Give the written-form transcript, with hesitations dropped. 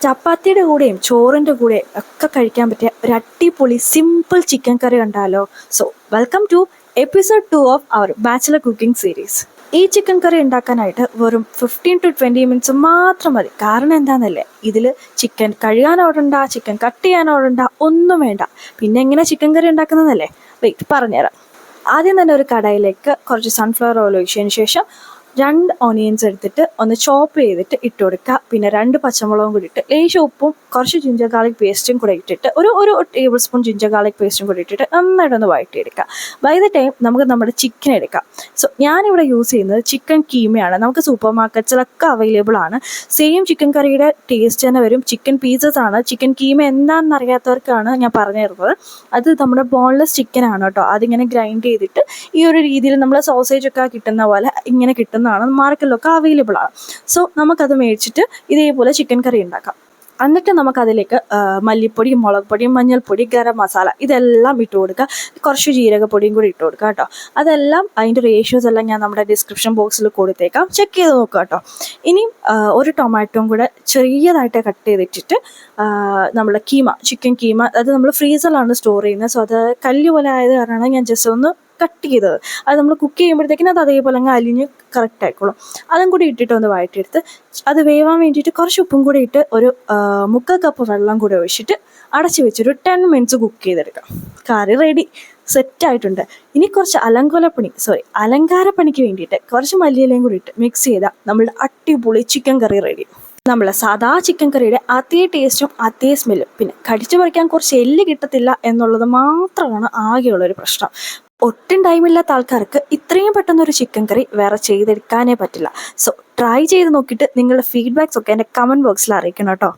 ചപ്പാത്തിയുടെ കൂടെയും ചോറിൻ്റെ കൂടെയും ഒക്കെ കഴിക്കാൻ പറ്റിയ ഒരു അടിപൊളി സിമ്പിൾ ചിക്കൻ കറി കണ്ടാലോ. So welcome to episode 2 of our bachelor cooking series. ഈ ചിക്കൻ കറി ഉണ്ടാക്കാനായിട്ട് വെറും 15 to 20 മിനിറ്റ്സ് മാത്രം മതി. കാരണം എന്താണെന്നല്ലേ, ഇതിൽ ചിക്കൻ കഴുകാനോടണ്ട, ചിക്കൻ കട്ട് ചെയ്യാനോടണ്ട, ഒന്നും വേണ്ട. പിന്നെ എങ്ങനെ ചിക്കൻ കറി ഉണ്ടാക്കുന്നതല്ലേ, വെയിറ്റ് പറഞ്ഞുതരാം. ആദ്യം തന്നെ ഒരു കടായിലേക്ക് കുറച്ച് സൺഫ്ലവർ ഓയിൽ ഒഴിച്ചതിന് ശേഷം 2 ഓണിയൻസ് എടുത്തിട്ട് ഒന്ന് ചോപ്പ് ചെയ്തിട്ട് ഇട്ട് കൊടുക്കുക. പിന്നെ 2 പച്ചമുളകും കൂടി ഇട്ട് ലേശം ഉപ്പും കുറച്ച് ജിഞ്ചർ ഗാർലിക് പേസ്റ്റും കൂടെ ഇട്ടിട്ട് ഒരു ടേബിൾ സ്പൂൺ ജിഞ്ചർ ഗാർലിക് പേസ്റ്റും കൂടി ഇട്ടിട്ട് നന്നായിട്ടൊന്ന് വഴറ്റിയെടുക്കുക. ബൈ ദ ടൈം നമുക്ക് നമ്മുടെ ചിക്കൻ എടുക്കാം. സോ ഞാനിവിടെ യൂസ് ചെയ്യുന്നത് ചിക്കൻ കീമയാണ്. നമുക്ക് സൂപ്പർ മാർക്കറ്റ്സിലൊക്കെ അവൈലബിൾ ആണ്. സെയിം ചിക്കൻ കറിയുടെ ടേസ്റ്റ് തന്നെ വരും. ചിക്കൻ പീസസ് ആണ്. ചിക്കൻ കീമ എന്താണെന്ന് അറിയാത്തവർക്കാണ് ഞാൻ പറഞ്ഞു തരുന്നത്. അത് നമ്മുടെ ബോൺലെസ് ചിക്കൻ ആണ് കേട്ടോ. അതിങ്ങനെ ഗ്രൈൻഡ് ചെയ്തിട്ട് ഈ ഒരു രീതിയിൽ നമ്മൾ സോസേജ് ഒക്കെ കിട്ടുന്ന പോലെ ഇങ്ങനെ കിട്ടുന്നതാണ്. മാർക്കറ്റിലൊക്കെ അവൈലബിൾ ആണ്. സോ നമുക്കത് മേടിച്ചിട്ട് ഇതേപോലെ ചിക്കൻ കറി ഉണ്ടാക്കാം. എന്നിട്ട് നമുക്കതിലേക്ക് മല്ലിപ്പൊടി, മുളക് പൊടി, മഞ്ഞൾപ്പൊടി, ഗരം മസാല ഇതെല്ലാം ഇട്ട് കൊടുക്കുക. കുറച്ച് ജീരകപ്പൊടിയും കൂടി ഇട്ട് കൊടുക്കുക കേട്ടോ. അതെല്ലാം അതിൻ്റെ റേഷ്യോസ് എല്ലാം ഞാൻ നമ്മുടെ ഡിസ്ക്രിപ്ഷൻ ബോക്സിൽ കൊടുത്തേക്കാം, ചെക്ക് ചെയ്ത് നോക്കുക കേട്ടോ. ഇനിയും ഒരു ടൊമാറ്റോയും കൂടെ ചെറിയതായിട്ട് കട്ട് ചെയ്തിട്ടിട്ട് നമ്മുടെ ചിക്കൻ കീമ അത് നമ്മൾ ഫ്രീസറിലാണ് സ്റ്റോർ ചെയ്യുന്നത്. സോ അത് കല്ല് പോലെ ആയത് കാരണമാണ് ഞാൻ ജസ്റ്റ് ഒന്ന് കട്ട് ചെയ്തത്. അത് നമ്മൾ കുക്ക് ചെയ്യുമ്പോഴത്തേക്കിനും അത് അതേപോലെ അങ്ങ് അലിഞ്ഞ് കറക്റ്റ് ആയിക്കോളും. അതും കൂടി ഇട്ടിട്ട് ഒന്ന് വഴറ്റിയെടുത്ത് അത് വേവാൻ വേണ്ടിയിട്ട് കുറച്ച് ഉപ്പും കൂടി ഇട്ട് ഒരു 3/4 കപ്പ് വെള്ളം കൂടി ഒഴിച്ചിട്ട് അടച്ച് വെച്ചൊരു 10 മിനിറ്റ്സ് കുക്ക് ചെയ്തെടുക്കാം. കറി റെഡി, സെറ്റായിട്ടുണ്ട്. ഇനി കുറച്ച് അലങ്കാരപ്പണിക്ക് വേണ്ടിയിട്ട് കുറച്ച് മല്ലിയിലയും കൂടി ഇട്ട് മിക്സ് ചെയ്താൽ നമ്മളുടെ അടിപൊളി ചിക്കൻ കറി റെഡി. നമ്മളെ സാധാ ചിക്കൻ കറിയുടെ അതേ ടേസ്റ്റും അതേ സ്മെല്ലും. പിന്നെ കടിച്ചു പറിക്കാൻ കുറച്ച് എല്ല് കിട്ടത്തില്ല എന്നുള്ളത് മാത്രമാണ് ആകെയുള്ളൊരു പ്രശ്നം. ഒട്ടും ടൈമില്ലാത്ത ആൾക്കാർക്ക് ഇത്രയും പെട്ടെന്നൊരു ചിക്കൻ കറി വേറെ ചെയ്തെടുക്കാനേ പറ്റില്ല. സോ ട്രൈ ചെയ്ത് നോക്കിയിട്ട് നിങ്ങളുടെ ഫീഡ്ബാക്സ് ഒക്കെ എൻ്റെ കമൻറ്റ് ബോക്സിൽ അറിയിക്കണം കേട്ടോ.